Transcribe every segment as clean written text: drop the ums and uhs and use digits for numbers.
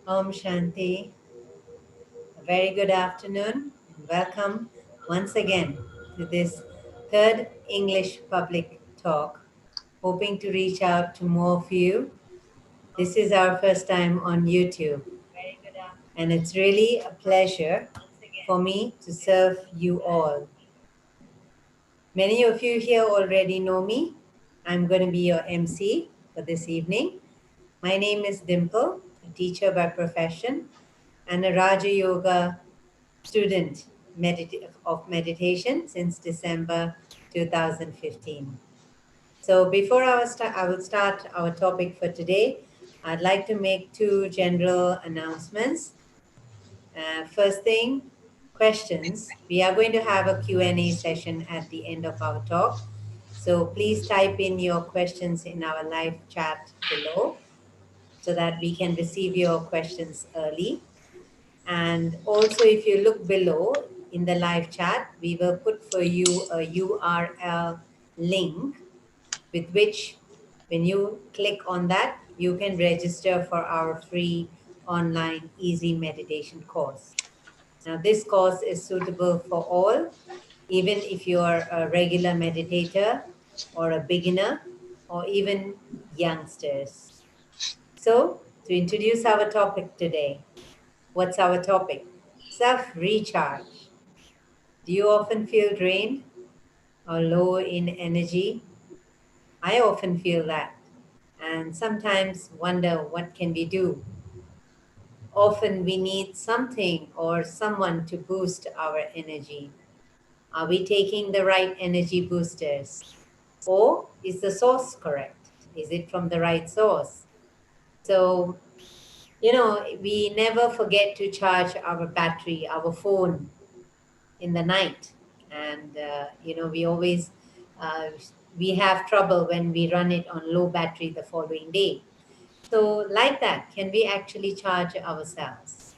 Om Shanti. A very good afternoon. Welcome once again to this third English public talk. Hoping to reach out to more of you. This is our first time on YouTube, and it's really a pleasure for me to serve you all. Many of you here already know me. I'm going to be your MC for this evening. My name is Dimple, a teacher by profession and a Raja Yoga student of meditation since December 2015. So before I will start our topic for today, I'd like to make two general announcements. First thing, questions. We are going to have a Q&A session at the end of our talk. So please type in your questions in our live chat below so that we can receive your questions early. And also, if you look below in the live chat, we will put for you a URL link with which, when you click on that, you can register for our free online easy meditation course. Now, this course is suitable for all, even if you are a regular meditator or a beginner or even youngsters. So, to introduce our topic today, what's our topic? Self recharge. Do you often feel drained or low in energy? I often feel that and sometimes wonder what can we do. Often we need something or someone to boost our energy. Are we taking the right energy boosters? Or is the source correct? Is it from the right source? So, we never forget to charge our battery, our phone in the night. And, we always, uh, we have trouble when we run it on low battery the following day. So like that, can we actually charge ourselves?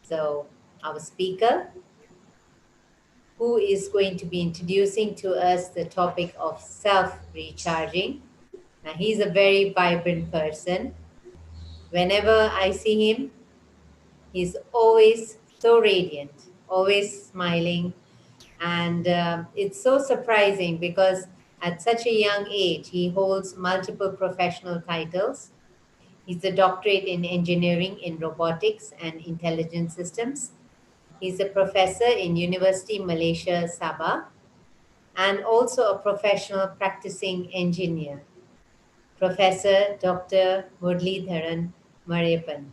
So our speaker, who is going to be introducing to us the topic of self-recharging. Now, he's a very vibrant person. Whenever I see him, he's always so radiant, always smiling. And it's so surprising because at such a young age, he holds multiple professional titles. He's a doctorate in engineering in robotics and intelligent systems. He's a professor in University Malaysia Sabah and also a professional practicing engineer, Professor Dr. Muralidharan Mariappan.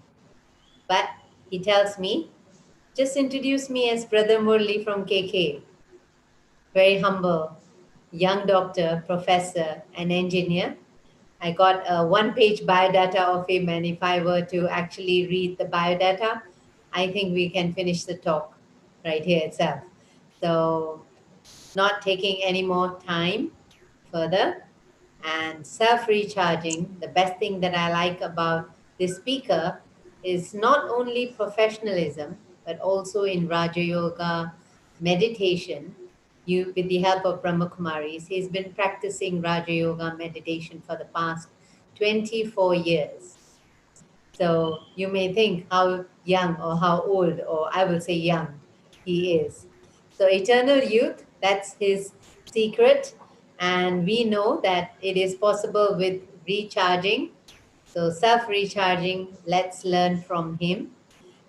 But he tells me, just introduce me as Brother Murli from KK. Very humble, young doctor, professor, and engineer. I got a one-page biodata of him, and if I were to actually read the biodata, I think we can finish the talk right here itself. So, not taking any more time further, and self-recharging, the best thing that I like about this speaker is not only professionalism, but also in Raja Yoga meditation. You, with the help of Brahma Kumaris, he's been practicing Raja Yoga meditation for the past 24 years. So you may think how young or how old, or I will say young, he is. So eternal youth, that's his secret. And we know that it is possible with recharging. So self recharging, let's learn from him.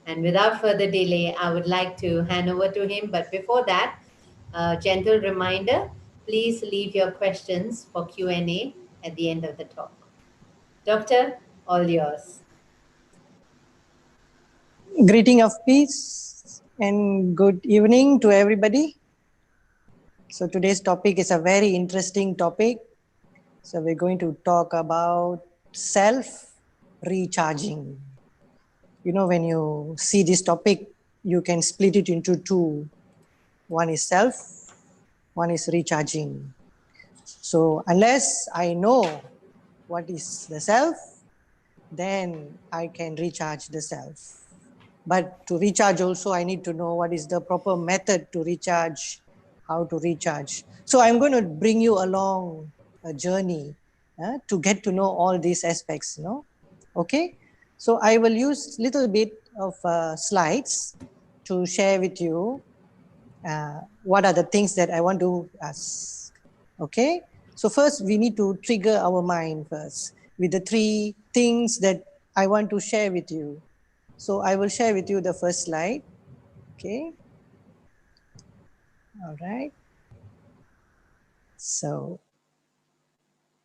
And without further delay, I would like to hand over to him. But before that, a gentle reminder, please leave your questions for Q&A at the end of the talk. Doctor, all yours. Greeting of peace and good evening to everybody. So today's topic is a very interesting topic. So we're going to talk about self-recharging. You know, when you see this topic, you can split it into two. One is self, one is recharging. So unless I know what is the self, then I can recharge the self. But to recharge also, I need to know what is the proper method to recharge, how to recharge. So I'm going to bring you along a journey to get to know all these aspects, Okay? So I will use little bit of slides to share with you what are the things that I want to ask. Okay. So first we need to trigger our mind first with the 3 things that I want to share with you. So I will share with you the first slide. Okay. All right. So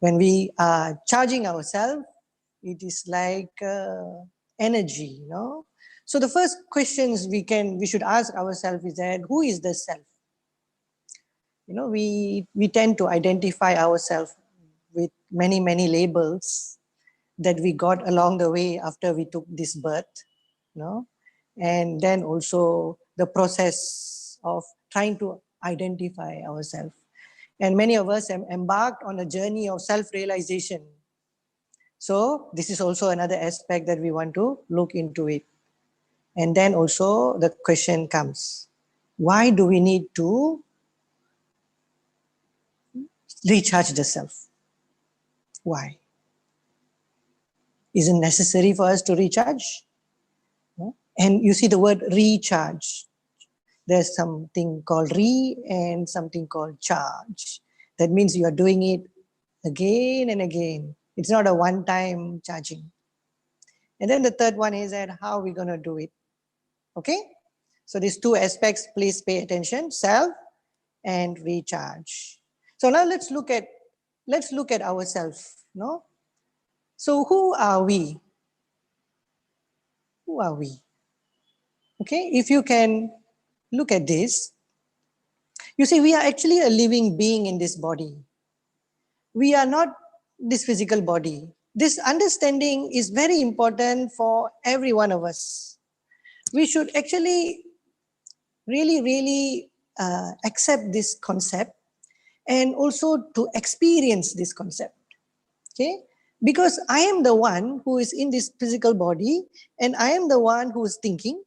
when we are charging ourselves, it is like energy, you know. So the first questions we should ask ourselves is that who is the self? You know, we tend to identify ourselves with many labels that we got along the way after we took this birth, you know, and then also the process of trying to identify ourselves. And many of us have embarked on a journey of self-realization. So this is also another aspect that we want to look into it. And then also the question comes, why do we need to recharge the self? Why? Is it necessary for us to recharge? No? And you see the word recharge. There's something called re and something called charge. That means you are doing it again and again. It's not a one-time charging. And then the third one is that how are we going to do it? Okay? So these 2 aspects, please pay attention, self and recharge. So now let's look at ourselves, no? So who are we? Who are we? Okay, if you can look at this, you see we are actually a living being in this body. We are not this physical body. This understanding is very important for every one of us. We should actually really accept this concept and also to experience this concept. Okay, because I am the one who is in this physical body and I am the one who is thinking.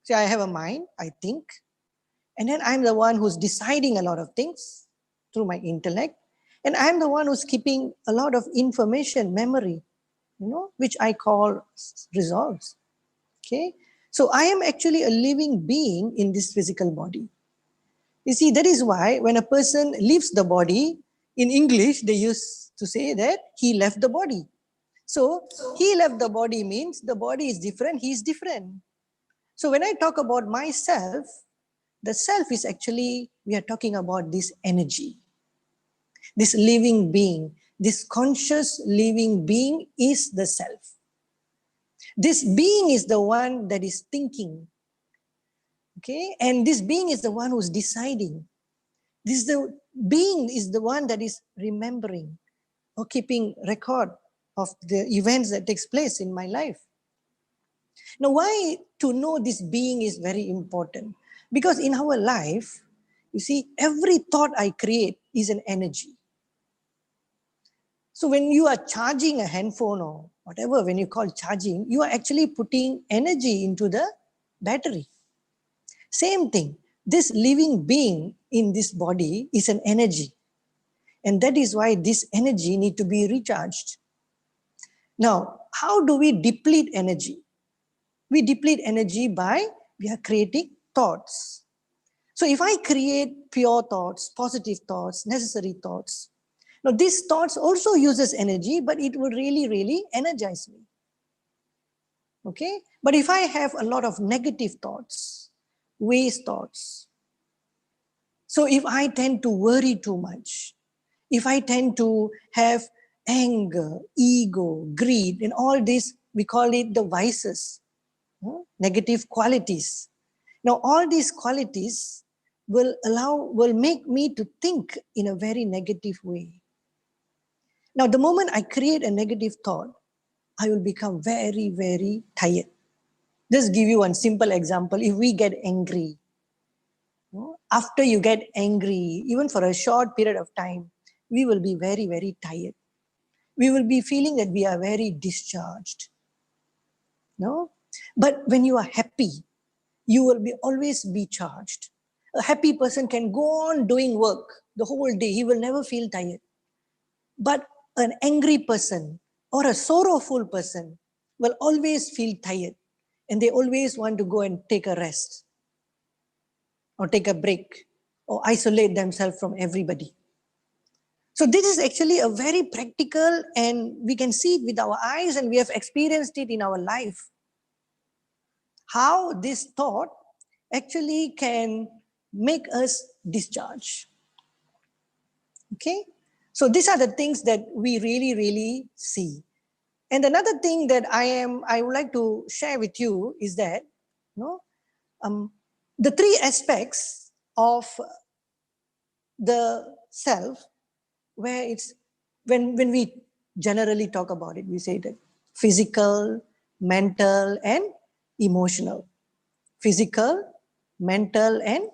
So I have a mind, I think, and then I'm the one who's deciding a lot of things through my intellect, and I'm the one who's keeping a lot of information, memory, you know, which I call resolves. Okay, so I am actually a living being in this physical body. You see, that is why when a person leaves the body, in English, they used to say that he left the body. So he left the body means the body is different, he is different. So when I talk about myself, the self is actually, we are talking about this energy, this living being, this conscious living being is the self. This being is the one that is thinking, okay? And this being is the one who's deciding. The being is the one that is remembering or keeping record of the events that takes place in my life. Now, why to know this being is very important? Because in our life, you see, every thought I create is an energy. So when you are charging a handphone or whatever, when you call charging, you are actually putting energy into the battery. Same thing. This living being in this body is an energy. And that is why this energy need to be recharged. Now, how do we deplete energy? We deplete energy by we are creating thoughts. So if I create pure thoughts, positive thoughts, necessary thoughts, now these thoughts also uses energy, but it will really energize me. Okay? But if I have a lot of negative thoughts, waste thoughts, so if I tend to worry too much, if I tend to have anger, ego, greed, and all this, we call it the vices, negative qualities. Now, all these qualities will make me to think in a very negative way. Now, the moment I create a negative thought, I will become very tired. Just give you one simple example. If we get angry, after you get angry, even for a short period of time, we will be very tired. We will be feeling that we are very discharged. No? But when you are happy, you will be always be charged. A happy person can go on doing work the whole day. He will never feel tired. But an angry person or a sorrowful person will always feel tired and they always want to go and take a rest or take a break or isolate themselves from everybody. So this is actually a very practical, and we can see it with our eyes and we have experienced it in our life. How this thought actually can make us discharge. Okay? So these are the things that we really, really see. And another thing that I would like to share with you is that, you know, the three aspects of the self, where it's when we generally talk about it, we say that physical, mental, and emotional. Physical, mental, and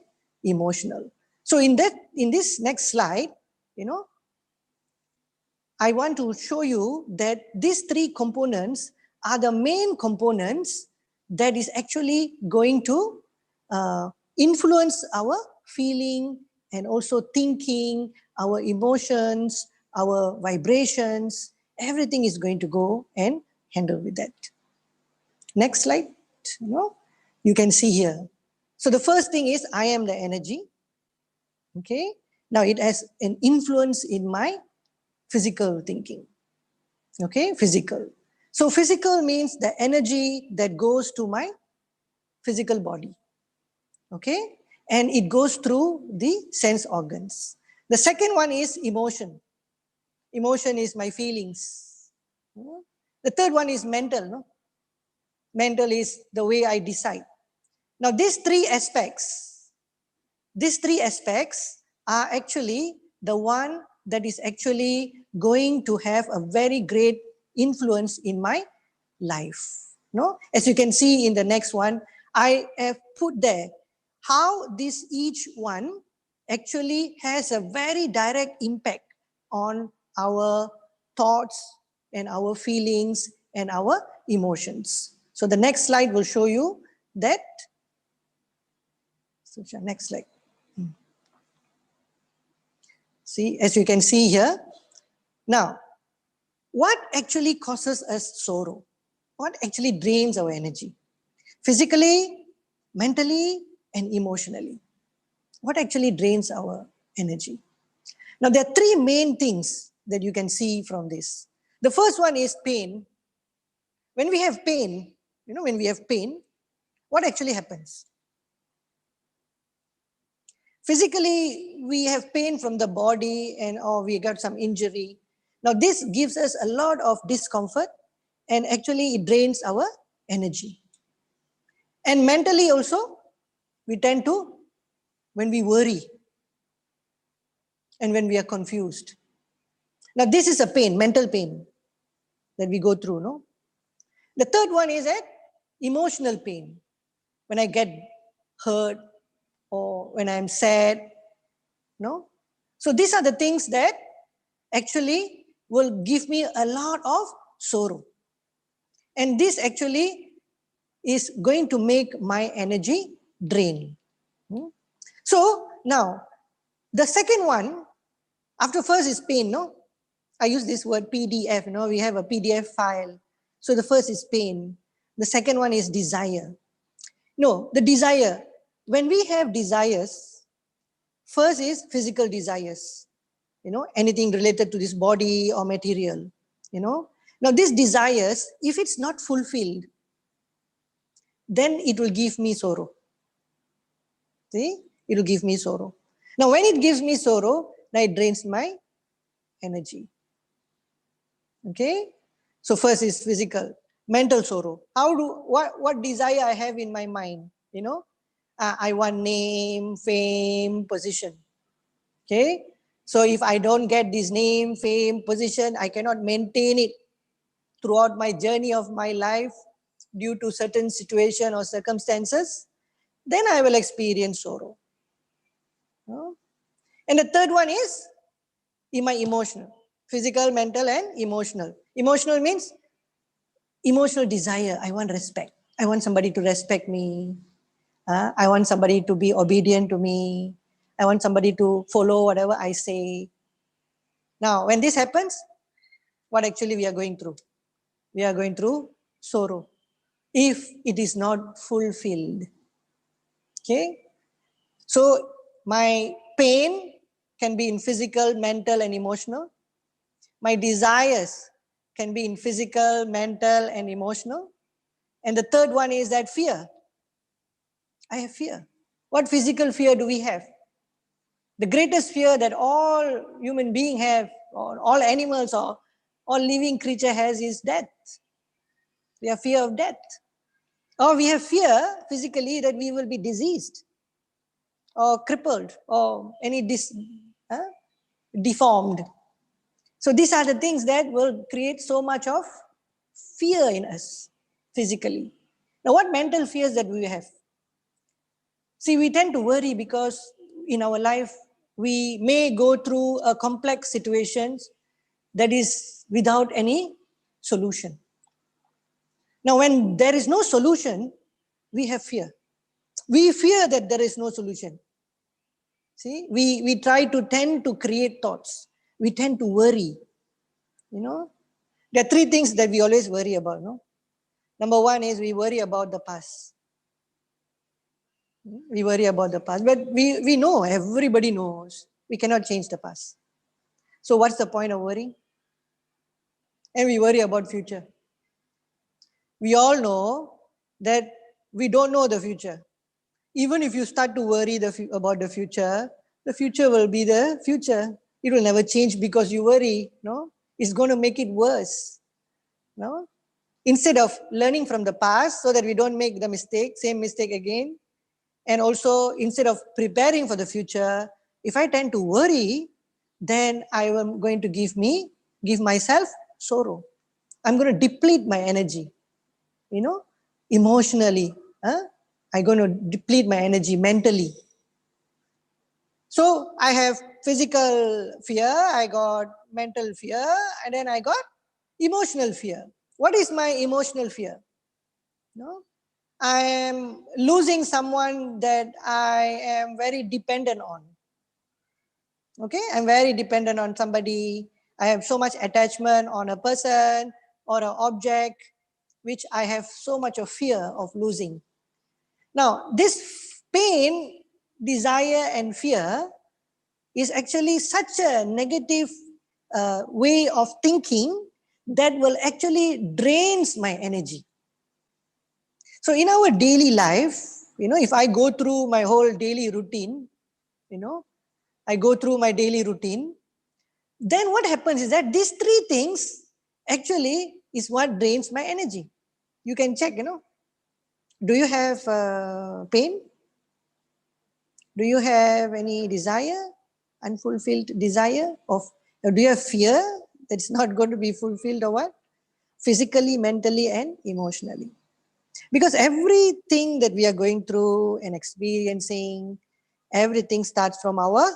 emotional. So in this next slide, you know, I want to show you that these three components are the main components that is actually going to influence our feeling and also thinking, our emotions, our vibrations. Everything is going to go and handle with that. Next slide. You know, you can see here. So the first thing is I am the energy. Okay. Now it has an influence in my physical thinking. Okay, physical. So physical means the energy that goes to my physical body. Okay, and it goes through the sense organs. The second one is emotion. Emotion is my feelings. The third one is mental. No? Mental is the way I decide. Now these three aspects are actually the one that is actually going to have a very great influence in my life. No? As you can see in the next one, I have put there how this each one actually has a very direct impact on our thoughts and our feelings and our emotions. So the next slide will show you that. So next slide. See, as you can see here. Now, what actually causes us sorrow? What actually drains our energy? Physically, mentally, and emotionally. What actually drains our energy? Now, there are three main things that you can see from this. The first one is pain. When we have pain, when we have pain, what actually happens? Physically, we have pain from the body and we got some injury. Now, this gives us a lot of discomfort and actually it drains our energy. And mentally also, we tend to, when we worry and when we are confused. Now, this is a pain, mental pain that we go through, no? The third one is that emotional pain. When I get hurt or when I'm sad, no? So these are the things that actually will give me a lot of sorrow. And this actually is going to make my energy drain. So now, the second one, after first is pain, no? I use this word PDF, we have a PDF file. So the first is pain. The second one is desire. No, the desire. When we have desires, first is physical desires, anything related to this body or material, Now these desires, if it's not fulfilled, then it will give me sorrow. See, it will give me sorrow. Now when it gives me sorrow, now it drains my energy. Okay, so first is physical. Mental sorrow. What desire I have in my mind, I want name, fame, position. Okay, so if I don't get this name, fame, position, I cannot maintain it throughout my journey of my life due to certain situation or circumstances, then I will experience sorrow. And the third one is in my emotional, physical, mental, and emotional. Emotional means emotional desire. I want respect. I want somebody to respect me. I want somebody to be obedient to me. I want somebody to follow whatever I say. Now, when this happens, what actually we are going through? We are going through sorrow if it is not fulfilled. Okay? So my pain can be in physical, mental, and emotional. My desires can be in physical, mental, and emotional. And the third one is that fear. I have fear. What physical fear do we have? The greatest fear that all human beings have, or all animals, or all living creature has is death. We have fear of death. Or we have fear physically that we will be diseased or crippled or deformed. So these are the things that will create so much of fear in us physically. Now, what mental fears that we have? See, we tend to worry because in our life we may go through a complex situations that is without any solution. Now, when there is no solution, we have fear. We fear that there is no solution. See, we try to tend to create thoughts. We tend to worry. You know, there are three things that we always worry about. No, number one is we worry about the past. We worry about the past, but we know, everybody knows, we cannot change the past. So what's the point of worrying? And we worry about future. We all know that we don't know the future. Even if you start to worry about the future will be the future. It will never change because you worry. No, it's going to make it worse. No, instead of learning from the past so that we don't make the same mistake again, and also instead of preparing for the future, if I tend to worry, then I am going to give myself sorrow. I'm going to deplete my energy, emotionally. I'm going to deplete my energy mentally. So I have physical fear, I got mental fear, and then I got emotional fear. What is my emotional fear? No, I am losing someone that I am very dependent on. Okay, I'm very dependent on somebody. I have so much attachment on a person or an object, which I have so much of fear of losing. Now, this pain, desire, and fear is actually such a negative way of thinking that will actually drains my energy. So in our daily life, if I go through my whole daily routine, I go through my daily routine, then what happens is that these three things actually is what drains my energy. You can check, do you have pain? Do you have any desire, unfulfilled desire or do you have fear that's not going to be fulfilled or what? Physically, mentally, and emotionally. Because everything that we are going through and experiencing, everything starts from our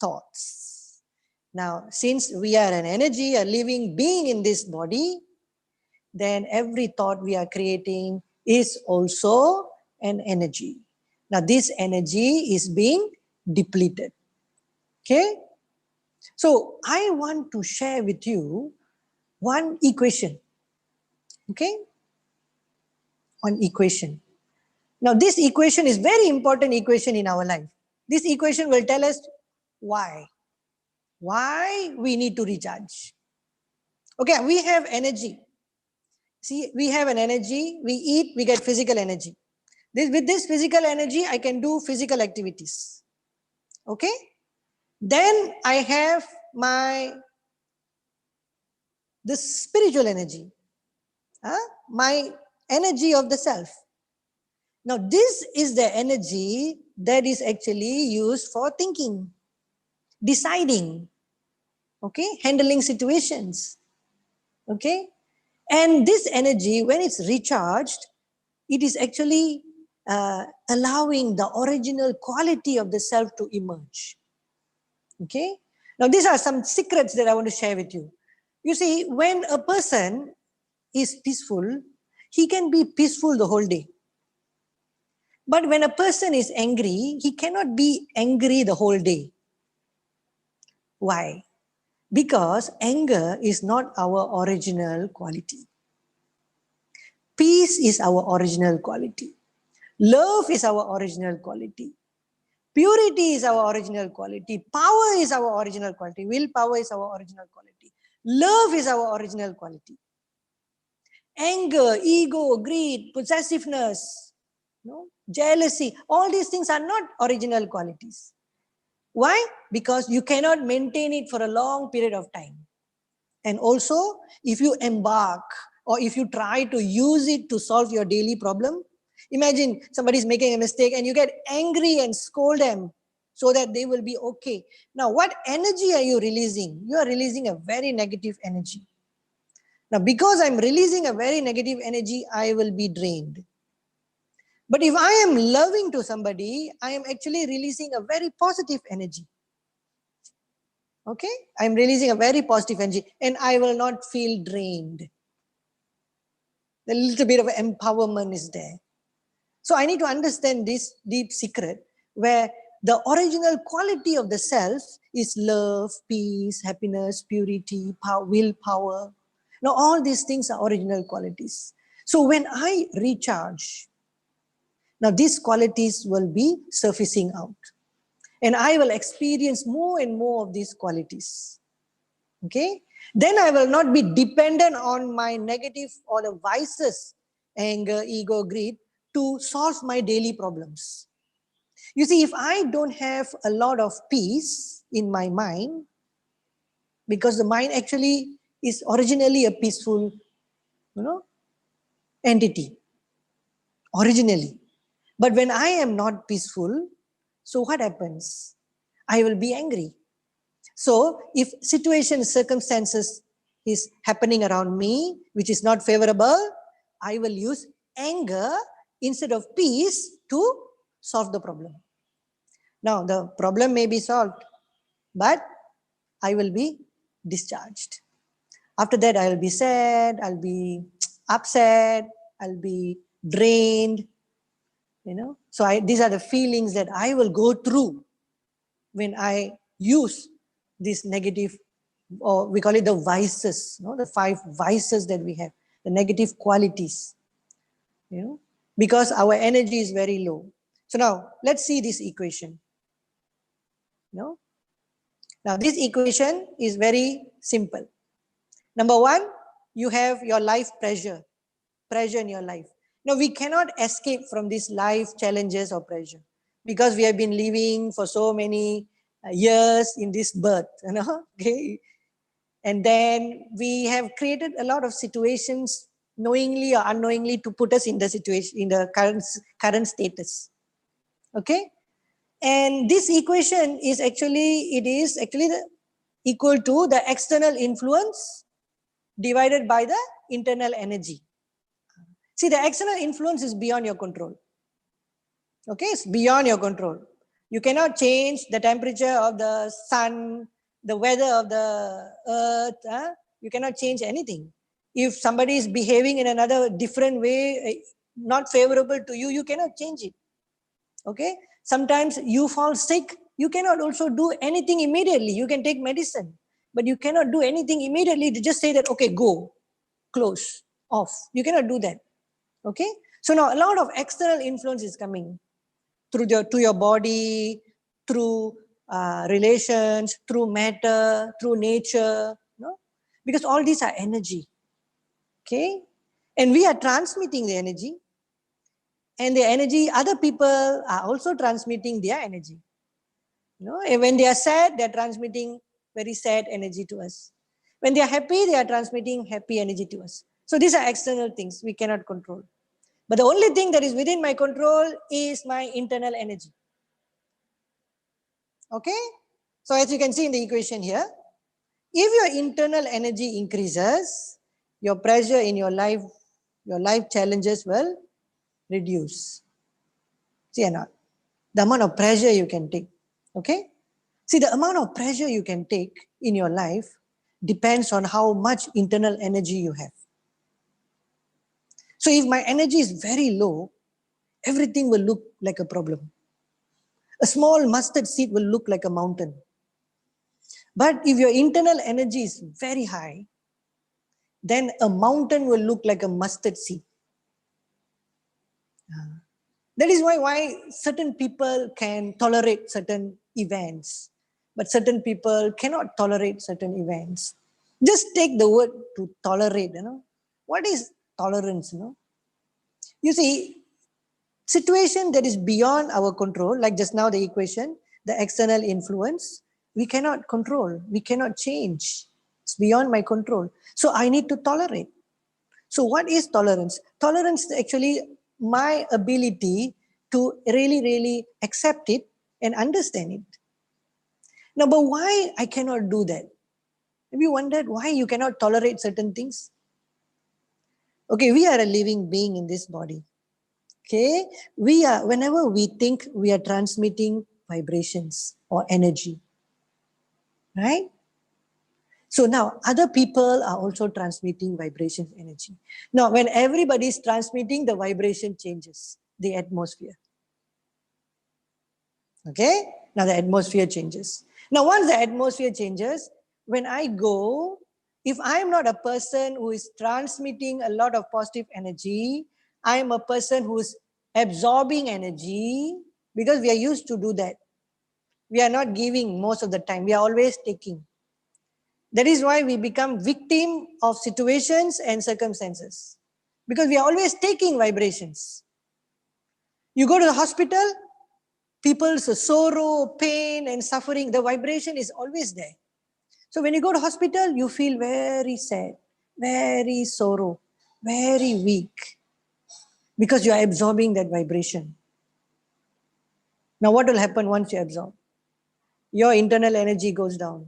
thoughts. Now, since we are an energy, a living being in this body, then every thought we are creating is also an energy. Now, this energy is being depleted. Okay? So, I want to share with you one equation. Okay? One equation. Now, this equation is very important equation in our life. This equation will tell us why. Why we need to recharge. Okay, we have energy. See, we have an energy. We eat, we get physical energy. With this physical energy, I can do physical activities. Okay? Then I have the spiritual energy. My energy of the self. Now, this is the energy that is actually used for thinking, deciding, okay, handling situations, okay. And this energy, when it's recharged, it is actually allowing the original quality of the self to emerge. Okay. Now, these are some secrets that I want to share with you. You see, when a person is peaceful, he can be peaceful the whole day. But when a person is angry, he cannot be angry the whole day. Why? Because anger is not our original quality. Peace is our original quality. Love is our original quality. Purity is our original quality. Power is our original quality. Willpower is our original quality. Love is our original quality. Anger, ego, greed, possessiveness, jealousy, all these things are not original qualities. Why? Because you cannot maintain it for a long period of time. And also, if you embark or if you try to use it to solve your daily problem, imagine somebody is making a mistake and you get angry and scold them so that they will be okay. Now, what energy are you releasing? You are releasing a very negative energy. Now, because I'm releasing a very negative energy, I will be drained. But if I am loving to somebody, I am actually releasing a very positive energy. Okay? I'm releasing a very positive energy and I will not feel drained. A little bit of empowerment is there. So I need to understand this deep secret where the original quality of the self is love, peace, happiness, purity, power, willpower. Now all these things are original qualities. So when I recharge, now these qualities will be surfacing out. And I will experience more and more of these qualities. Okay? Then I will not be dependent on my negative or the vices, anger, ego, greed, to solve my daily problems. You see, if I don't have a lot of peace in my mind, because the mind actually is originally a peaceful, entity, originally. But when I am not peaceful, so what happens? I will be angry. So if situations, circumstances is happening around me, which is not favorable, I will use anger instead of peace to solve the problem. Now the problem may be solved, but I will be discharged. After that, I'll be sad, I'll be upset, I'll be drained, So these are the feelings that I will go through when I use this negative, or we call it the vices, the 5 vices that we have, the negative qualities, because our energy is very low. So now let's see this equation. Now this equation is very simple. Number 1, you have your life pressure in your life. Now we cannot escape from these life challenges or pressure because we have been living for so many years in this birth, okay? And then we have created a lot of situations knowingly or unknowingly to put us in the situation, in the current status. Okay? And this equation is actually, equal to the external influence divided by the internal energy. See, the external influence is beyond your control. Okay, it's beyond your control. You cannot change the temperature of the sun, the weather of the earth. You cannot change anything. If somebody is behaving in another different way, not favorable to you, you cannot change it. Okay, sometimes you fall sick, you cannot also do anything immediately. You can take medicine, but you cannot do anything immediately to just say that, okay, go, close, off. You cannot do that. Okay, so now a lot of external influence is coming to your body, through relations, through matter, through nature, because all these are energy. Okay, and we are transmitting the energy, and the energy, other people are also transmitting their energy. And when they are sad, they are transmitting very sad energy to us. When they are happy, they are transmitting happy energy to us. So these are external things we cannot control. But the only thing that is within my control is my internal energy. Okay? So as you can see in the equation here, if your internal energy increases, your pressure in your life challenges will reduce. See or not? The amount of pressure you can take. Okay? See, the amount of pressure you can take in your life depends on how much internal energy you have. So if my energy is very low, everything will look like a problem. A small mustard seed will look like a mountain. But if your internal energy is very high, then a mountain will look like a mustard seed. That is why certain people can tolerate certain events, but certain people cannot tolerate certain events. Just take the word to tolerate, What is tolerance, You see, situation that is beyond our control, like just now the equation, the external influence, we cannot control, we cannot change. It's beyond my control. So I need to tolerate. So what is tolerance? Tolerance is actually my ability to really, really accept it and understand it. Now, but why I cannot do that? Have you wondered why you cannot tolerate certain things? Okay, we are a living being in this body. Okay, whenever we think, we are transmitting vibrations or energy, right? So now other people are also transmitting vibration energy. Now, when everybody is transmitting, the vibration changes the atmosphere. Okay, now the atmosphere changes. Now, once the atmosphere changes, when I go, if I'm not a person who is transmitting a lot of positive energy, I'm a person who's absorbing energy, because we are used to do that. We are not giving most of the time, we are always taking. That is why we become victim of situations and circumstances, because we are always taking vibrations. You go to the hospital, people's sorrow, pain and suffering, the vibration is always there. So when you go to hospital, you feel very sad, very sorrow, very weak, because you are absorbing that vibration. Now what will happen once you absorb? Your internal energy goes down.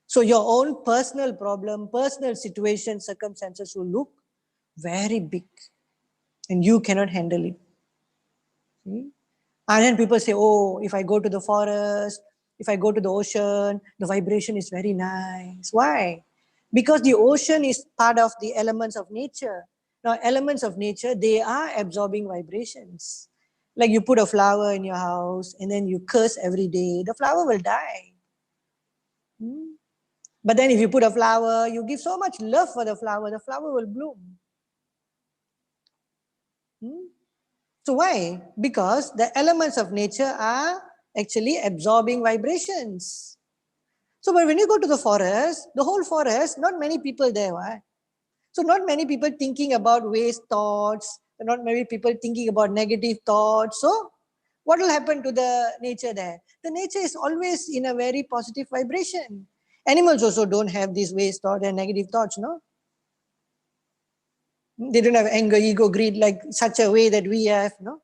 So your own personal problem, personal situation, circumstances will look very big and you cannot handle it. See? And then people say, oh, if I go to the forest, if I go to the ocean, the vibration is very nice. Why? Because the ocean is part of the elements of nature. Now, elements of nature, they are absorbing vibrations. Like you put a flower in your house and then you curse every day, the flower will die. But then if you put a flower, you give so much love for the flower will bloom. So why? Because the elements of nature are actually absorbing vibrations. So but when you go to the forest, the whole forest, not many people there, right? So not many people thinking about waste thoughts, not many people thinking about negative thoughts. So what will happen to the nature there? The nature is always in a very positive vibration. Animals also don't have these waste thoughts and negative thoughts, no? They don't have anger, ego, greed like such a way that we have, no?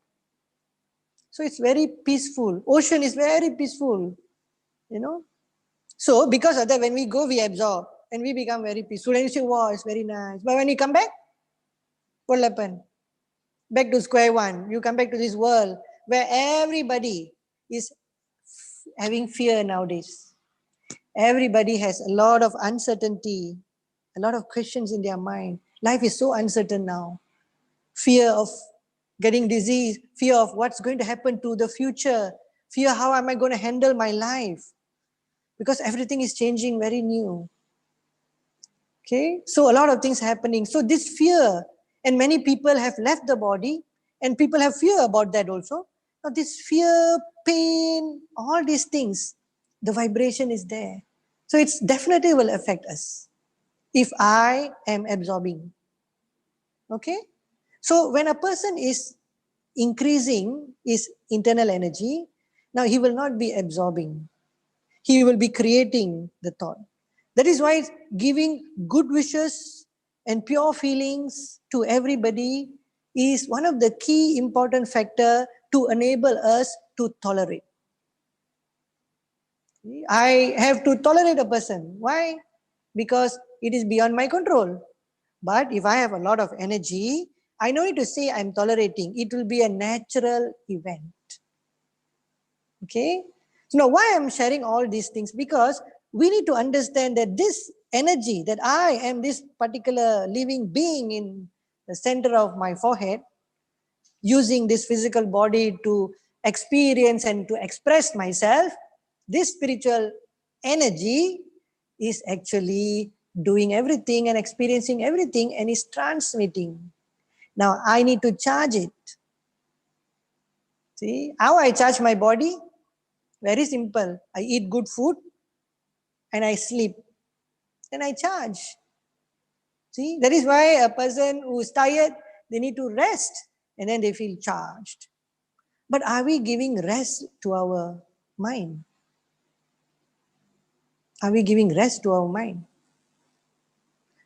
So it's very peaceful. Ocean is very peaceful, you know. So because of that, when we go, we absorb and we become very peaceful. And you say, wow, it's very nice. But when you come back, what will happen? Back to square one. You come back to this world where everybody is having fear nowadays. Everybody has a lot of uncertainty, a lot of questions in their mind. Life is so uncertain now. Fear of getting disease, fear of what's going to happen to the future, fear how am I going to handle my life, because everything is changing very new. Okay, so a lot of things happening. So this fear, and many people have left the body, and people have fear about that also. Now this fear, pain, all these things, the vibration is there. So it's definitely will affect us if I am absorbing. Okay, so when a person is increasing his internal energy, now he will not be absorbing. He will be creating the thought. That is why giving good wishes and pure feelings to everybody is one of the key important factor to enable us to tolerate. I have to tolerate a person. Why? Because it is beyond my control. But if I have a lot of energy, I don't need to say I'm tolerating. It will be a natural event. Okay? So now why I'm sharing all these things? Because we need to understand that this energy, that I am this particular living being in the center of my forehead, using this physical body to experience and to express myself, this spiritual energy is actually doing everything and experiencing everything and is transmitting. Now I need to charge it. See, how I charge my body? Very simple. I eat good food and I sleep. Then I charge. See, that is why a person who is tired, they need to rest and then they feel charged. But are we giving rest to our mind? Are we giving rest to our mind?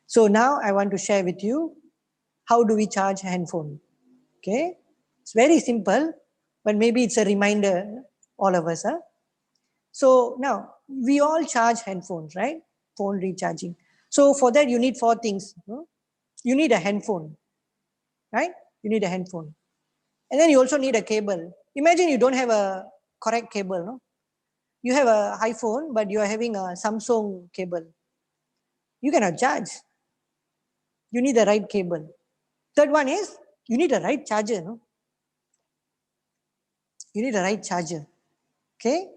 So now I want to share with you, how do we charge handphone? Okay, it's very simple, but maybe it's a reminder, all of us. Huh? So now we all charge handphones, right? Phone recharging. So for that, you need four things. You need a handphone, right? You need a handphone. And then you also need a cable. Imagine you don't have a correct cable. No? You have a iPhone, but you are having a Samsung cable. You cannot charge. You need the right cable. Third one is you need a right charger. No? You need a right charger. Okay.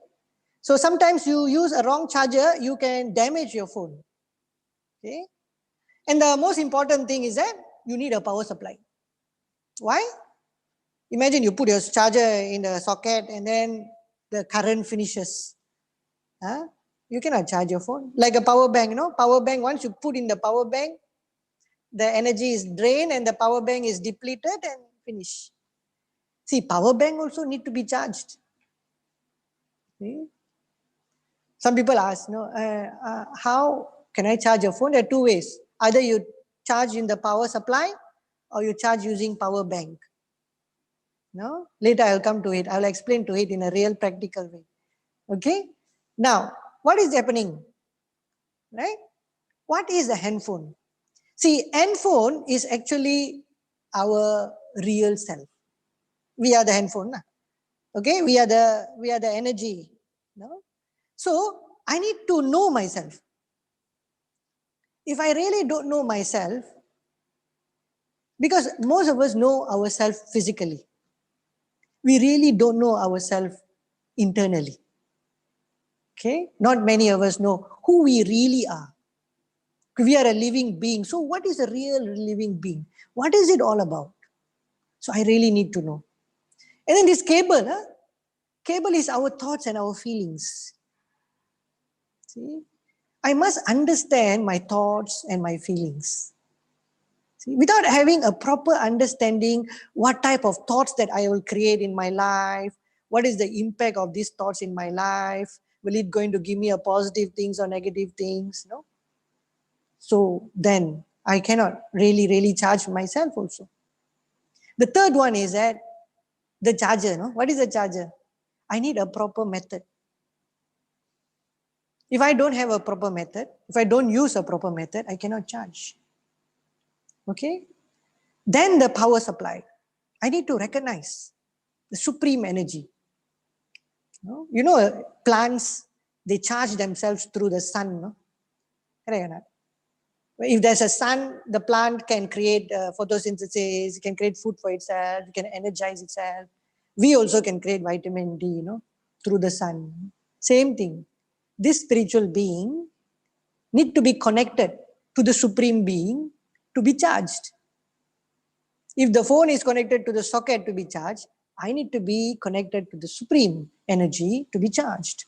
So sometimes you use a wrong charger, you can damage your phone. Okay. And the most important thing is that you need a power supply. Why? Imagine you put your charger in the socket and then the current finishes. Huh? You cannot charge your phone. Like a power bank, power bank, once you put in the power bank, the energy is drained and the power bank is depleted and finish. See, power bank also need to be charged. See? Some people ask, how can I charge a phone? There are two ways. Either you charge in the power supply or you charge using power bank. No? Later I'll come to it. I'll explain to it in a real practical way. Okay? Now, what is happening? Right? What is a handphone? See, handphone is actually our real self. We are the handphone. Okay? We are the energy. No? So I need to know myself. If I really don't know myself, because most of us know ourselves physically, we really don't know ourselves internally. Okay? Not many of us know who we really are. We are a living being. So what is a real living being? What is it all about? So I really need to know. And then this cable, cable is our thoughts and our feelings. See? I must understand my thoughts and my feelings. See? Without having a proper understanding what type of thoughts that I will create in my life, what is the impact of these thoughts in my life, will it going to give me a positive things or negative things? No? So then I cannot really charge myself also. The third one is that the charger. No? What is a charger? I need a proper method. If I don't have a proper method, if I don't use a proper method, I cannot charge. Okay? Then the power supply. I need to recognize the supreme energy. Plants, they charge themselves through the sun. No? Correct or not? If there's a sun, the plant can create photosynthesis, it can create food for itself, it can energize itself. We also can create vitamin D, through the sun. Same thing. This spiritual being need to be connected to the supreme being to be charged. If the phone is connected to the socket to be charged, I need to be connected to the supreme energy to be charged.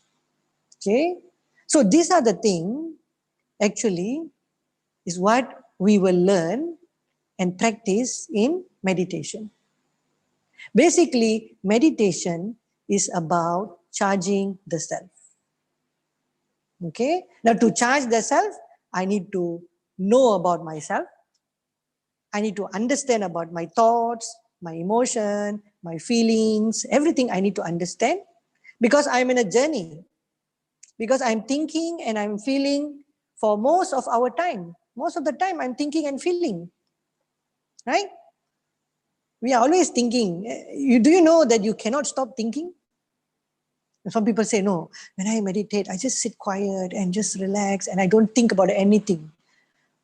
Okay? So these are the things actually is what we will learn and practice in meditation. Basically, meditation is about charging the self. Okay? Now to charge the self, I need to know about myself. I need to understand about my thoughts, my emotion, my feelings, everything I need to understand because I'm in a journey. Because I'm thinking and I'm feeling for most of our time. Most of the time I'm thinking and feeling. Right? We are always thinking. Do you know that you cannot stop thinking? Some people say, no, when I meditate, I just sit quiet and just relax and I don't think about anything.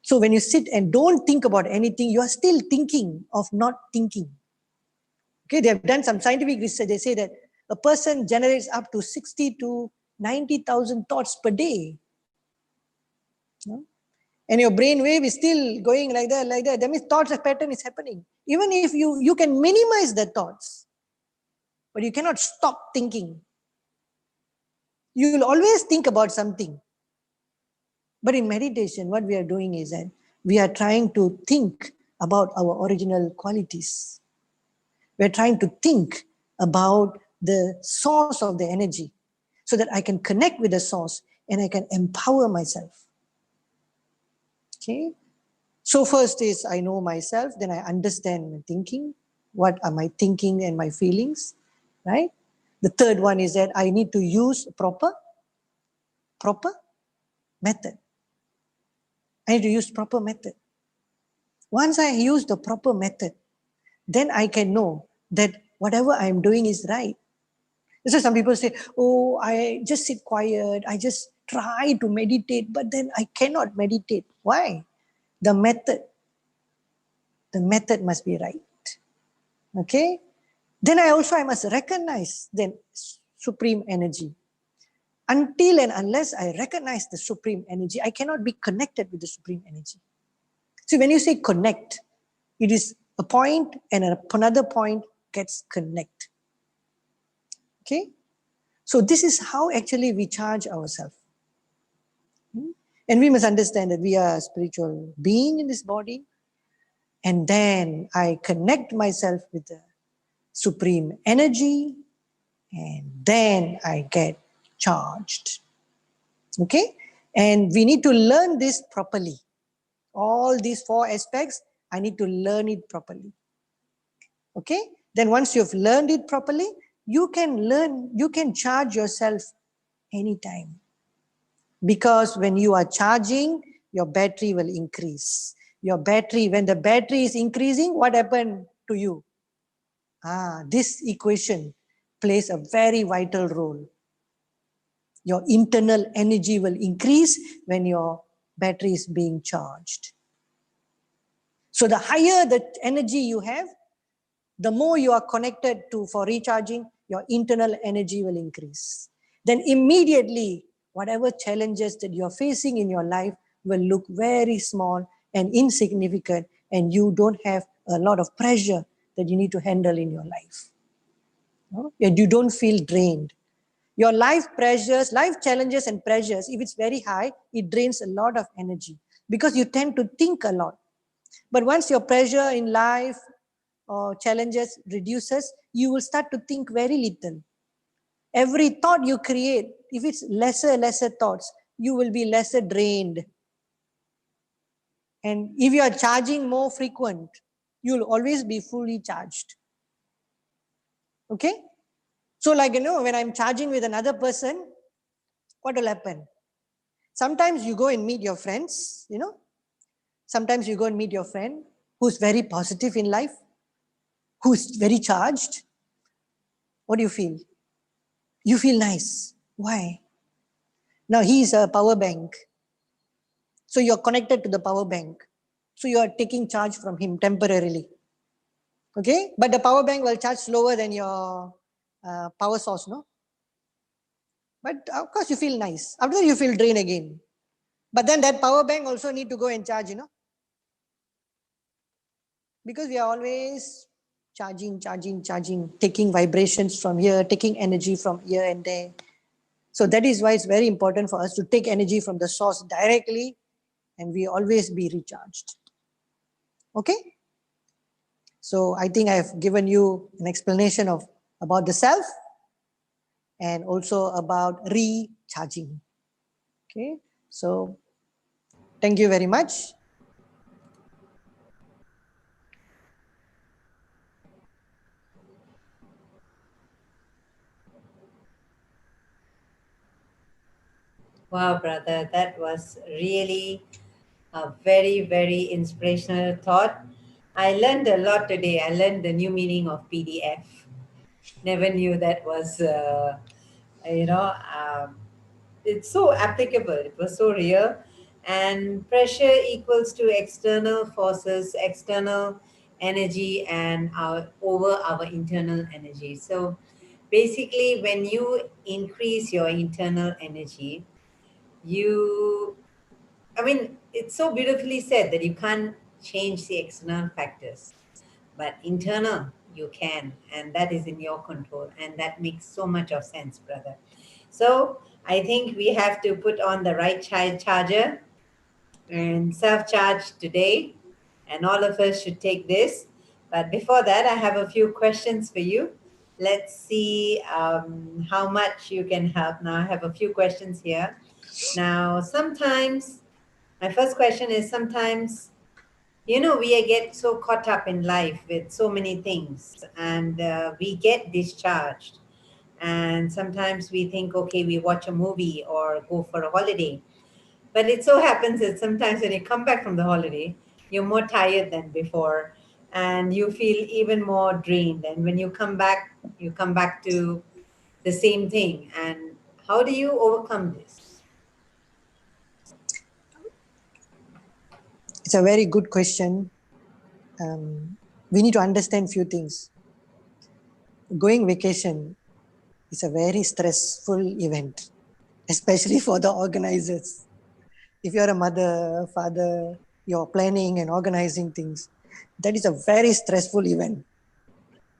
So when you sit and don't think about anything, you are still thinking of not thinking. Okay, they have done some scientific research. They say that a person generates up to 60 to 90,000 thoughts per day. And your brain wave is still going like that. That means thoughts of pattern is happening. Even if you can minimize the thoughts. but you cannot stop thinking. You will always think about something. But in meditation, what we are doing is that we are trying to think about our original qualities. We're trying to think about the source of the energy so that I can connect with the source and I can empower myself. Okay? So first is I know myself, then I understand my thinking. What are my thinking and my feelings, right? The third one is that I need to use proper method. I need to use proper method. Once I use the proper method, then I can know that whatever I'm doing is right. So some people say, oh, I just sit quiet, I just try to meditate, but then I cannot meditate. Why? The method must be right. Okay? Then I must recognize the supreme energy. Until and unless I recognize the supreme energy, I cannot be connected with the supreme energy. So when you say connect, it is a point and another point gets connect. Okay? So this is how actually we charge ourselves. And we must understand that we are a spiritual being in this body. And then I connect myself with the supreme energy. And then I get charged. Okay? And we need to learn this properly. All these four aspects, I need to learn it properly. Okay? Then once you've learned it properly, you can charge yourself anytime. Because when you are charging, your battery will increase. When the battery is increasing, what happened to you? This equation plays a very vital role. Your internal energy will increase when your battery is being charged. So the higher the energy you have, the more you are connected to for recharging, your internal energy will increase. Then immediately, whatever challenges that you're facing in your life will look very small and insignificant, and you don't have a lot of pressure that you need to handle in your life. And you don't feel drained. Your life pressures, life challenges and pressures, if it's very high, it drains a lot of energy because you tend to think a lot. But once your pressure in life or challenges reduces, you will start to think very little. Every thought you create, if it's lesser thoughts, you will be lesser drained. And if you are charging more frequent, you'll always be fully charged. Okay? So like, when I'm charging with another person, what will happen? Sometimes you go and meet your friends, Sometimes you go and meet your friend who's very positive in life, who's very charged. What do you feel? You feel nice. Why? Now he's a power bank. So you're connected to the power bank. So you are taking charge from him temporarily. Okay? But the power bank will charge slower than your power source, no? But of course you feel nice. After that you feel drained again. But then that power bank also need to go and charge, Because we are always charging, taking vibrations from here, taking energy from here and there. So that is why it's very important for us to take energy from the source directly and we always be recharged. Okay? So I think I've given you an explanation about the self and also about recharging. Okay? So thank you very much. Wow, brother, that was really a very, very inspirational thought. I learned a lot today. I learned the new meaning of PDF. Never knew that was, you know, um, it's so applicable. It was so real. And pressure equals to external forces, external energy, and over our internal energy. So basically, when you increase your internal energy, you I mean, it's so beautifully said that you can't change the external factors, but internal, you can, and that is in your control, and that makes so much of sense, brother. So I think we have to put on the right charger and self-charge today, and all of us should take this. But before that, I have a few questions for you. Let's see how much you can help. Now I have a few questions here. Now sometimes my first question is, sometimes we get so caught up in life with so many things, and we get discharged, and sometimes we think, okay, we watch a movie or go for a holiday, but it so happens that sometimes when you come back from the holiday, you're more tired than before, and you feel even more drained. And when you come back to the same thing. And how do you overcome this? It's a very good question. We need to understand few things. Going vacation is a very stressful event, especially for the organizers. If you're a mother, father, you're planning and organizing things, that is a very stressful event.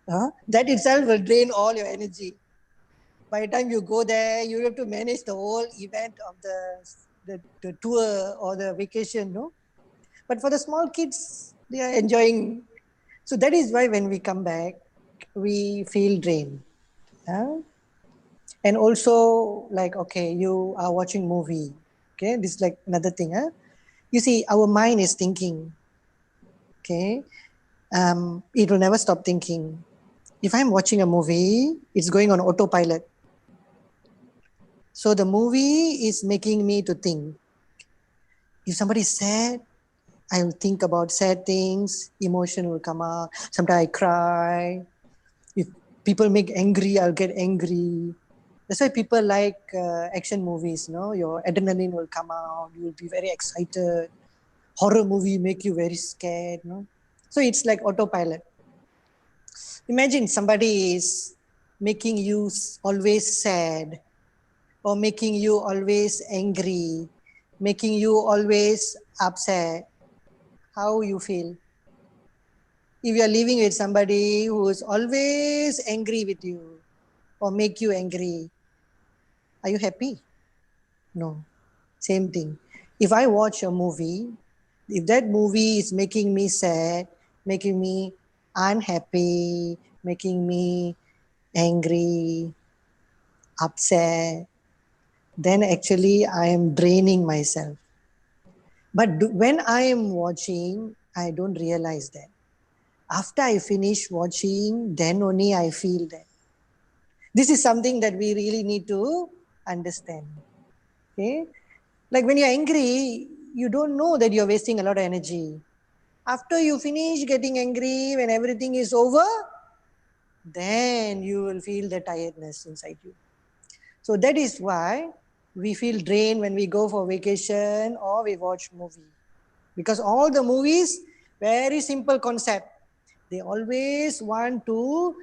That itself will drain all your energy. By the time you go there, you have to manage the whole event of the tour or the vacation, no? But for the small kids, they are enjoying. So that is why when we come back, we feel drained. And also, like, okay, you are watching movie. Okay, this is like another thing. You see, our mind is thinking. Okay, it will never stop thinking. If I'm watching a movie, it's going on autopilot. So the movie is making me to think. If somebody is sad, I will think about sad things. Emotion will come out. Sometimes I cry. If people make angry, I'll get angry. That's why people like action movies. No, your adrenaline will come out. You will be very excited. Horror movie make you very scared. No, so it's like autopilot. Imagine somebody is making you always sad, or making you always angry, making you always upset. How you feel? If you are living with somebody who is always angry with you or make you angry, are you happy? No. Same thing. If I watch a movie, if that movie is making me sad, making me unhappy, making me angry, upset, then actually I am draining myself. But when I am watching, I don't realize that. After I finish watching, then only I feel that. This is something that we really need to understand. Okay? Like when you're angry, you don't know that you're wasting a lot of energy. After you finish getting angry, when everything is over, then you will feel the tiredness inside you. So that is why we feel drained when we go for vacation or we watch movie. Because all the movies, very simple concept. They always want to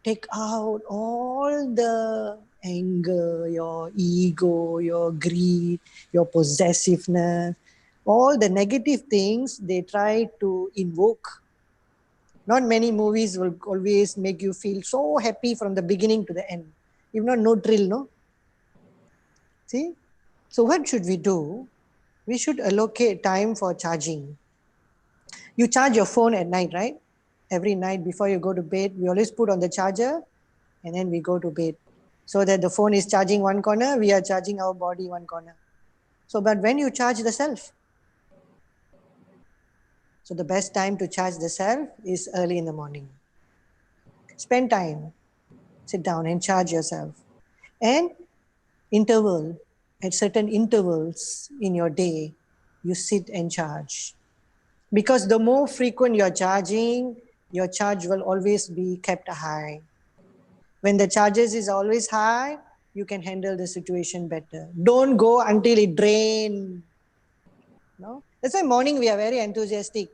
take out all the anger, your ego, your greed, your possessiveness, all the negative things they try to invoke. Not many movies will always make you feel so happy from the beginning to the end. If not, no thrill, no? See? So what should we do? We should allocate time for charging. You charge your phone at night, right? Every night before you go to bed, we always put on the charger and then we go to bed. So that the phone is charging one corner, we are charging our body one corner. So, but when you charge the self, so the best time to charge the self is early in the morning. Spend time, sit down and charge yourself. And interval, at certain intervals in your day, you sit and charge. Because the more frequent you're charging, your charge will always be kept high. When the charges is always high, you can handle the situation better. Don't go until it drains. No? That's why morning we are very enthusiastic.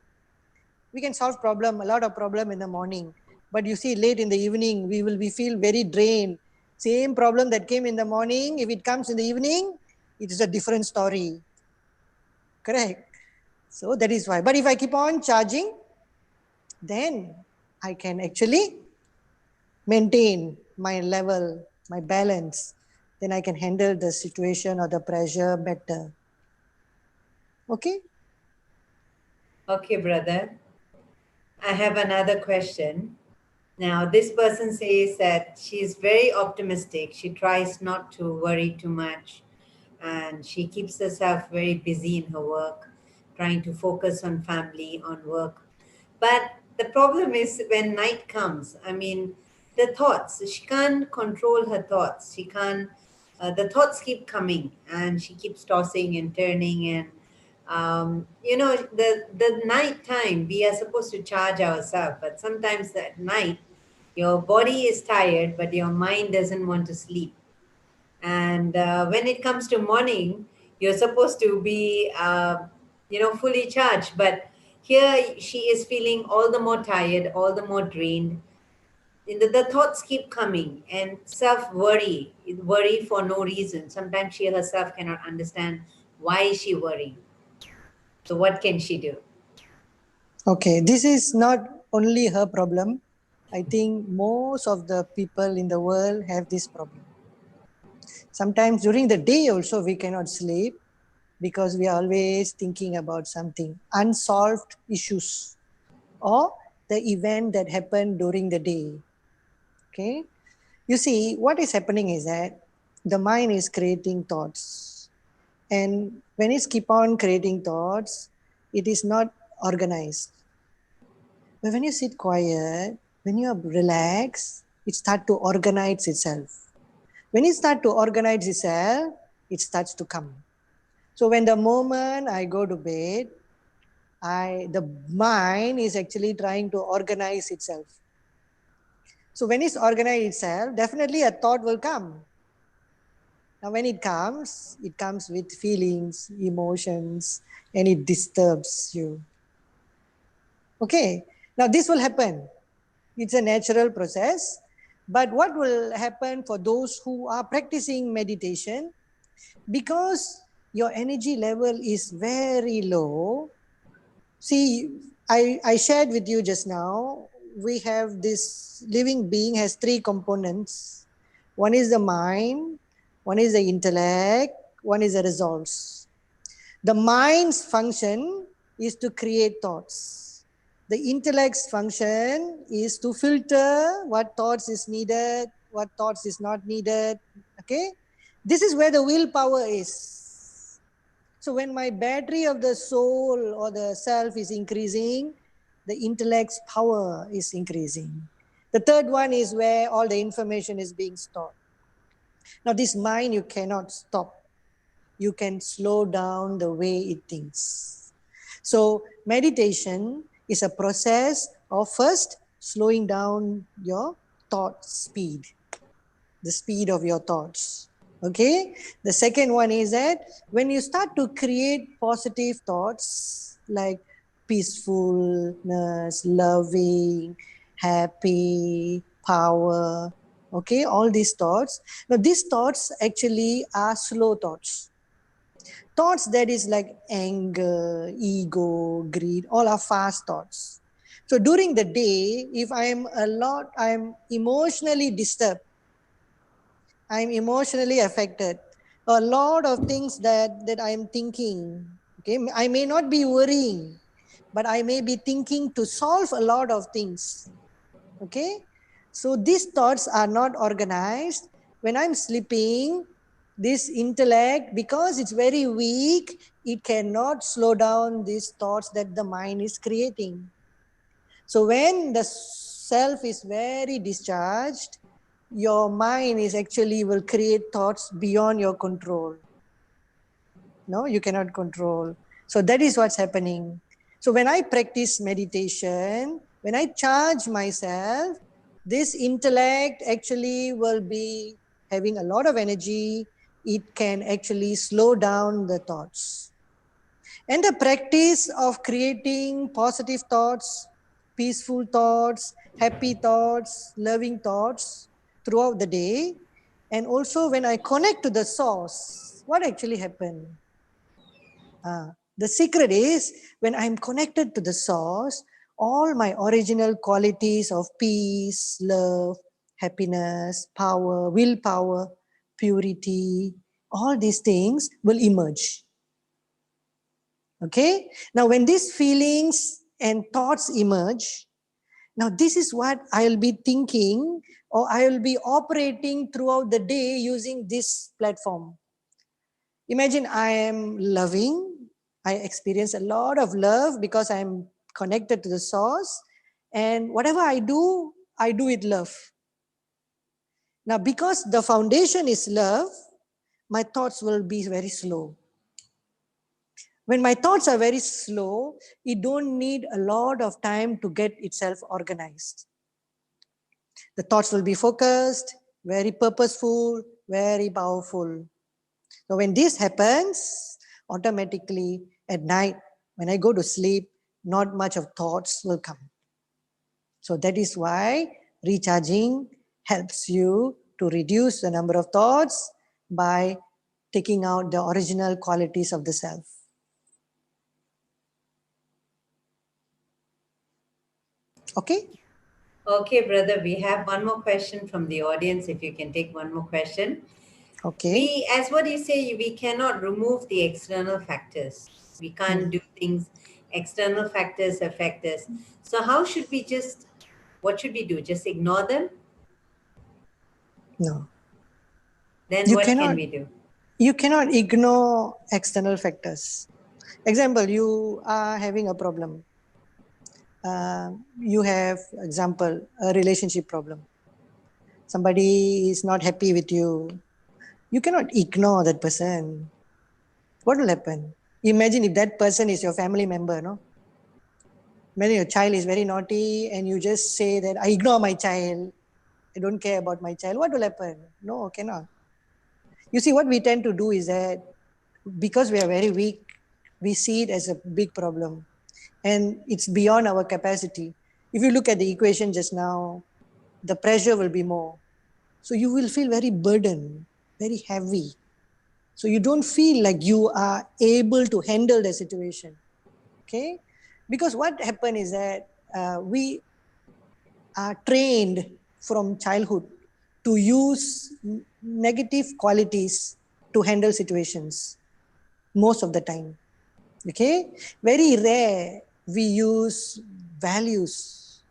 We can solve a lot of problem in the morning. But you see, late in the evening, we feel very drained. Same problem that came in the morning, if it comes in the evening, it is a different story. Correct? So that is why. But if I keep on charging, then I can actually maintain my level, my balance, then I can handle the situation or the pressure better. Okay? Okay, brother. I have another question. Now, this person says that she's very optimistic. She tries not to worry too much and she keeps herself very busy in her work, trying to focus on family, on work. But the problem is when night comes, I mean, the thoughts, she can't control her thoughts. She can't, the thoughts keep coming and she keeps tossing and turning. And, the night time, we are supposed to charge ourselves, but sometimes at night, your body is tired, but your mind doesn't want to sleep. And when it comes to morning, you're supposed to be fully charged, but here she is feeling all the more tired, all the more drained. And the thoughts keep coming and self worry for no reason. Sometimes she herself cannot understand why is she worrying. So what can she do? Okay, this is not only her problem. I think most of the people in the world have this problem. Sometimes during the day also we cannot sleep because we are always thinking about something, unsolved issues or the event that happened during the day. Okay. You see, what is happening is that the mind is creating thoughts. And when it's keep on creating thoughts, it is not organized. But when you sit quiet, when you are relaxed, it starts to organize itself. When it starts to organize itself, it starts to come. So when the moment I go to bed, the mind is actually trying to organize itself. So when it's organized itself, definitely a thought will come. Now when it comes with feelings, emotions, and it disturbs you. Okay. Now this will happen. It's a natural process. But what will happen for those who are practicing meditation? Because your energy level is very low. See, I shared with you just now, we have this living being has three components. One is the mind, one is the intellect, one is the results. The mind's function is to create thoughts. The intellect's function is to filter what thoughts is needed, what thoughts is not needed. Okay? This is where the willpower is. So when my battery of the soul or the self is increasing, the intellect's power is increasing. The third one is where all the information is being stored. Now this mind you cannot stop. You can slow down the way it thinks. So meditation is a process of first slowing down your thought speed, the speed of your thoughts. Okay. The second one is that when you start to create positive thoughts like peacefulness, loving, happy, power, okay, all these thoughts. Now, these thoughts actually are slow thoughts. Thoughts that is like anger, ego, greed, all are fast thoughts. So during the day, if I'm emotionally disturbed, I'm emotionally affected. A lot of things that I'm thinking. Okay, I may not be worrying, but I may be thinking to solve a lot of things. Okay, so these thoughts are not organized. When I'm sleeping, this intellect, because it's very weak, it cannot slow down these thoughts that the mind is creating. So when the self is very discharged, your mind is actually will create thoughts beyond your control. No, you cannot control. So that is what's happening. So when I practice meditation, when I charge myself, this intellect actually will be having a lot of energy. It can actually slow down the thoughts. And the practice of creating positive thoughts, peaceful thoughts, happy thoughts, loving thoughts throughout the day. And also when I connect to the source, what actually happened? The secret is when I'm connected to the source, all my original qualities of peace, love, happiness, power, willpower, purity, all these things will emerge. Okay? Now, when these feelings and thoughts emerge, now this is what I'll be thinking, or I'll be operating throughout the day using this platform. Imagine I am loving, I experience a lot of love because I'm connected to the source, and whatever I do with love. Now, because the foundation is love, my thoughts will be very slow. When my thoughts are very slow, it don't need a lot of time to get itself organized. The thoughts will be focused, very purposeful, very powerful. So when this happens, automatically at night, when I go to sleep, not much of thoughts will come. So that is why recharging helps you to reduce the number of thoughts by taking out the original qualities of the self. Okay? Okay, brother, we have one more question from the audience. If you can take one more question. Okay. As what you say, we cannot remove the external factors. We can't do things, external factors affect us. So, what should we do? Just ignore them? No. Then You what can cannot we do? you cannot ignore external factors. Example, you are having a problem. You have, example, a relationship problem. Somebody is not happy with you. You cannot ignore that person. What will happen? Imagine if that person is your family member, no? Maybe your child is very naughty and you just say that I ignore my child. I don't care about my child. What will happen? No, cannot. You see, what we tend to do is that because we are very weak, we see it as a big problem and it's beyond our capacity. If you look at the equation just now, the pressure will be more. So you will feel very burdened, very heavy. So you don't feel like you are able to handle the situation. Okay? Because what happened is that we are trained from childhood to use negative qualities to handle situations most of the time. Okay? Very rare we use values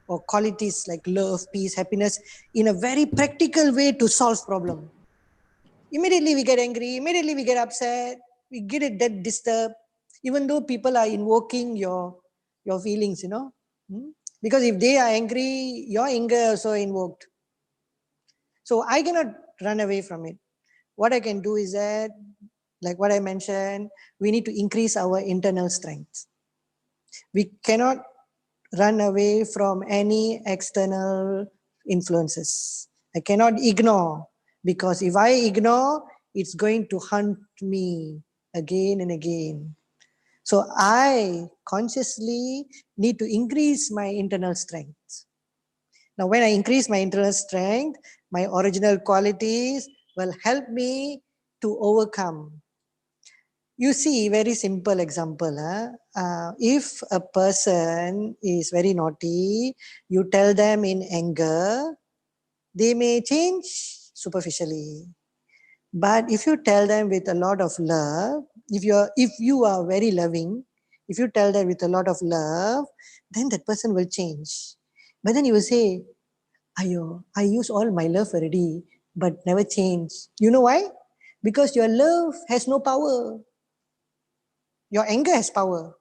or qualities like love, peace, happiness in a very practical way to solve problem. Immediately we get angry, immediately we get upset, we get it that disturbed, even though people are invoking your feelings, you know. Because if they are angry, your anger also invoked. So I cannot run away from it. What I can do is that, like what I mentioned, we need to increase our internal strength. We cannot run away from any external influences. I cannot ignore, because if I ignore, it's going to hunt me again and again. So I consciously need to increase my internal strength. Now, when I increase my internal strength, my original qualities will help me to overcome. You see, very simple example. If a person is very naughty, you tell them in anger, they may change superficially. But if you tell them with a lot of love, if you are very loving, if you tell them with a lot of love, then that person will change. But then you will say, Ayo, I use all my love already, but never change. You know why? Because your love has no power. Your anger has power.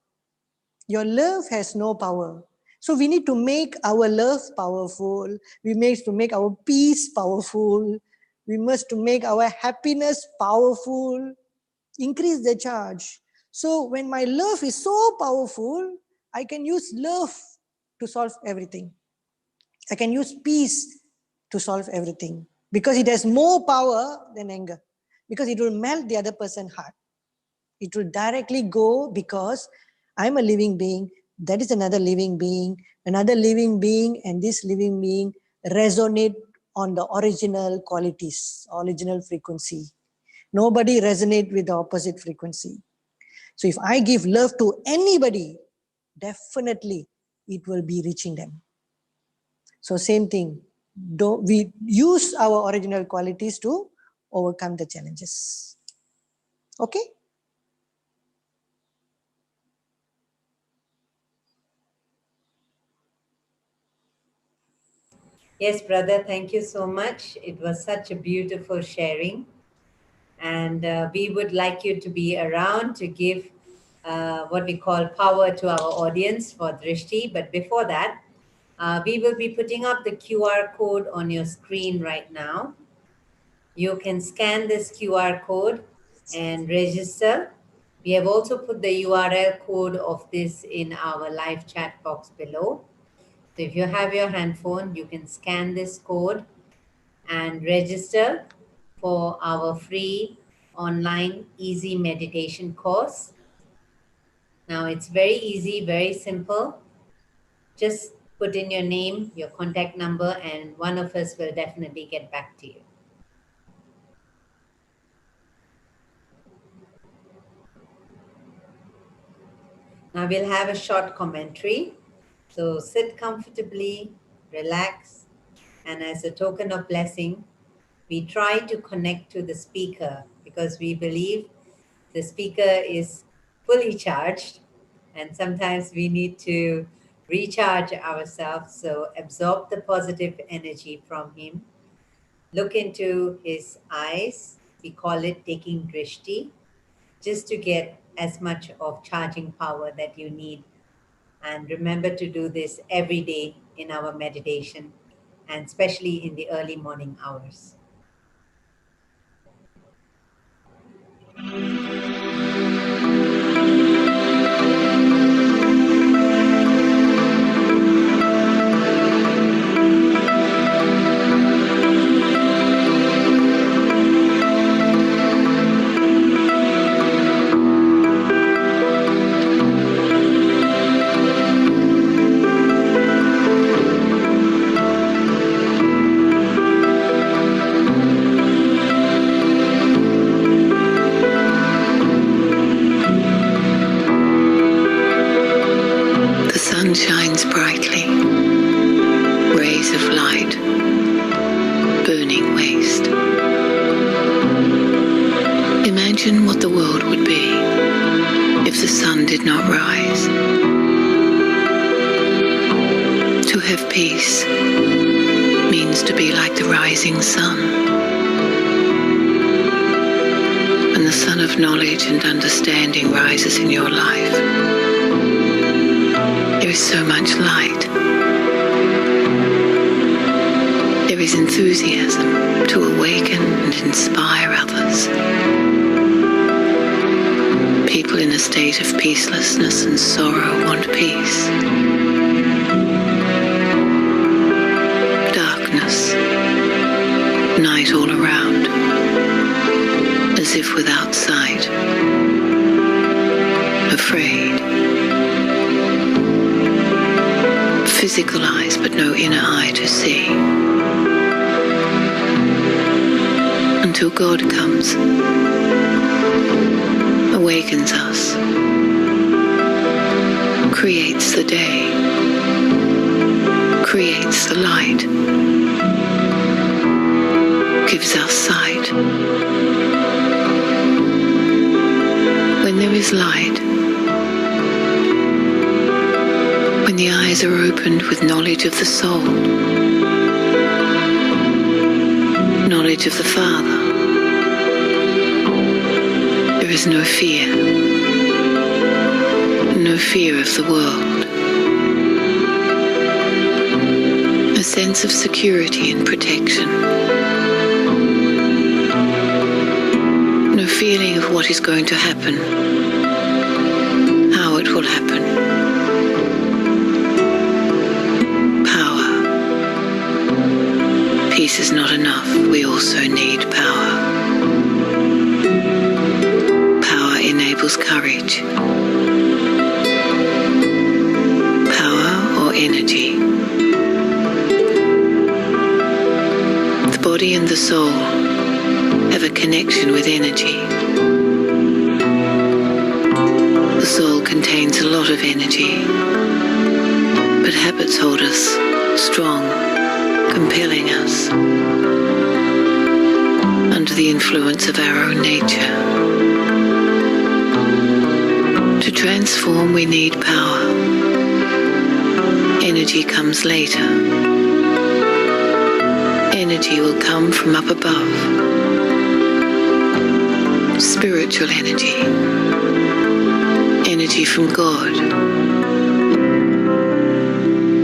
Your love has no power. So we need to make our love powerful. We need to make our peace powerful. We must to make our happiness powerful. Increase the charge. So when my love is so powerful, I can use love to solve everything. I can use peace to solve everything because it has more power than anger, because it will melt the other person's heart. It will directly go because I'm a living being, that is another living being, and this living being resonate on the original qualities, original frequency. Nobody resonate with the opposite frequency. So if I give love to anybody, definitely it will be reaching them. So same thing. we use our original qualities to overcome the challenges. Okay? Yes, brother, thank you so much. It was such a beautiful sharing. And we would like you to be around to give what we call power to our audience for Drishti. But before that, we will be putting up the QR code on your screen right now. You can scan this QR code and register. We have also put the URL code of this in our live chat box below. So if you have your handphone, you can scan this code and register for our free online easy meditation course. Now it's very easy, very simple. Just put in your name, your contact number, and one of us will definitely get back to you. Now we'll have a short commentary. So sit comfortably, relax, and as a token of blessing, we try to connect to the speaker because we believe the speaker is fully charged, and sometimes we need to recharge ourselves. So absorb the positive energy from him. Look into his eyes. We call it taking drishti, just to get as much of charging power that you need. And remember to do this every day in our meditation, and especially in the early morning hours. The sun shines brightly, rays of light, burning waste. Imagine what the world would be if the sun did not rise. To have peace means to be like the rising sun. When the sun of knowledge and understanding rises in your life, there is so much light. There is enthusiasm to awaken and inspire others. People in a state of peacelessness and sorrow want peace. Darkness, night all around, as if without sight, afraid. Physical eyes, but no inner eye to see. Until God comes, awakens us, creates the day, creates the light, gives us sight. When there is light, when the eyes are opened with knowledge of the soul, knowledge of the Father, there is no fear of the world. A sense of security and protection. No feeling of what is going to happen, how it will happen. Peace is not enough, we also need power. Power enables courage. Power or energy. The body and the soul have a connection with energy. The soul contains a lot of energy, but habits hold us strong, compelling us under the influence of our own nature. To transform, we need power. Energy comes later. Energy will come from up above. Spiritual energy. Energy from God.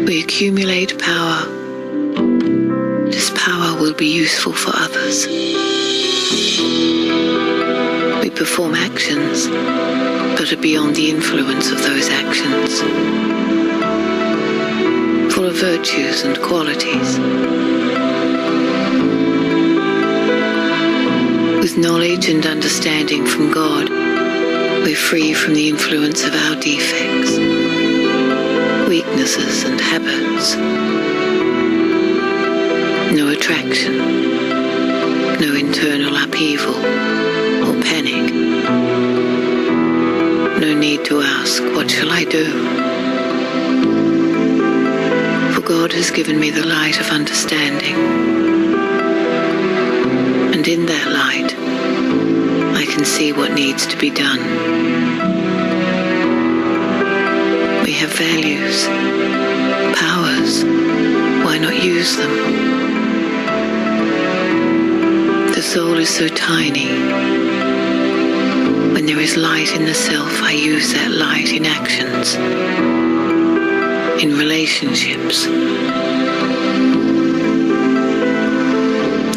We accumulate power. This power will be useful for others. We perform actions, but are beyond the influence of those actions, full of virtues and qualities. With knowledge and understanding from God, we're free from the influence of our defects, weaknesses and habits. No attraction, no internal upheaval or panic. No need to ask, what shall I do? For God has given me the light of understanding. And in that light, I can see what needs to be done. We have values, powers. Why not use them? The soul is so tiny. When there is light in the self, I use that light in actions, in relationships.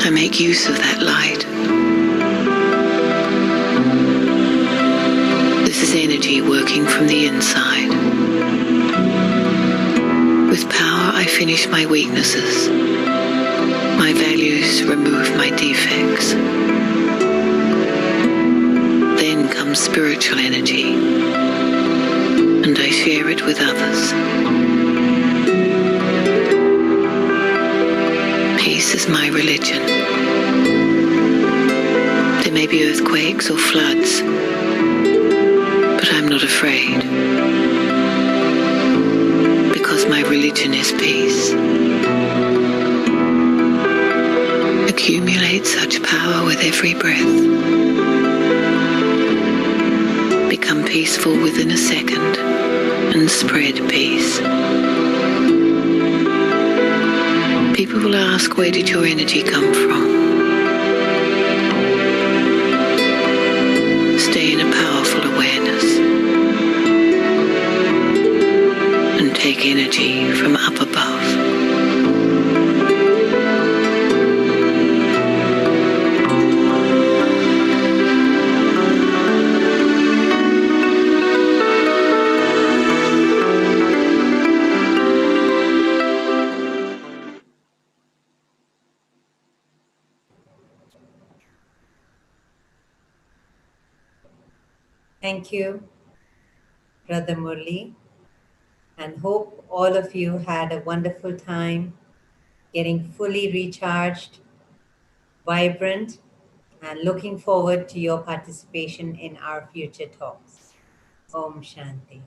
I make use of that light. This is energy working from the inside. With power, I finish my weaknesses. My values remove my defects. Then comes spiritual energy, and I share it with others. Peace is my religion. There may be earthquakes or floods, but I'm not afraid, because my religion is peace. Accumulate such power with every breath. Become peaceful within a second and spread peace. People will ask, where did your energy come from? Stay in a powerful awareness and take energy from up above. Thank you, Brother Murli, and hope all of you had a wonderful time getting fully recharged, vibrant, and looking forward to your participation in our future talks. Om Shanti.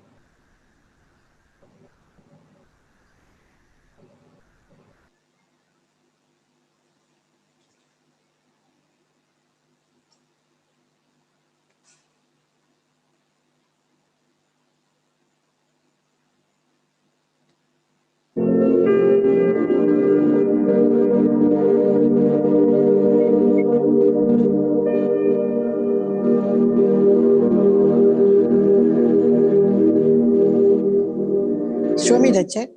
Show me the chat.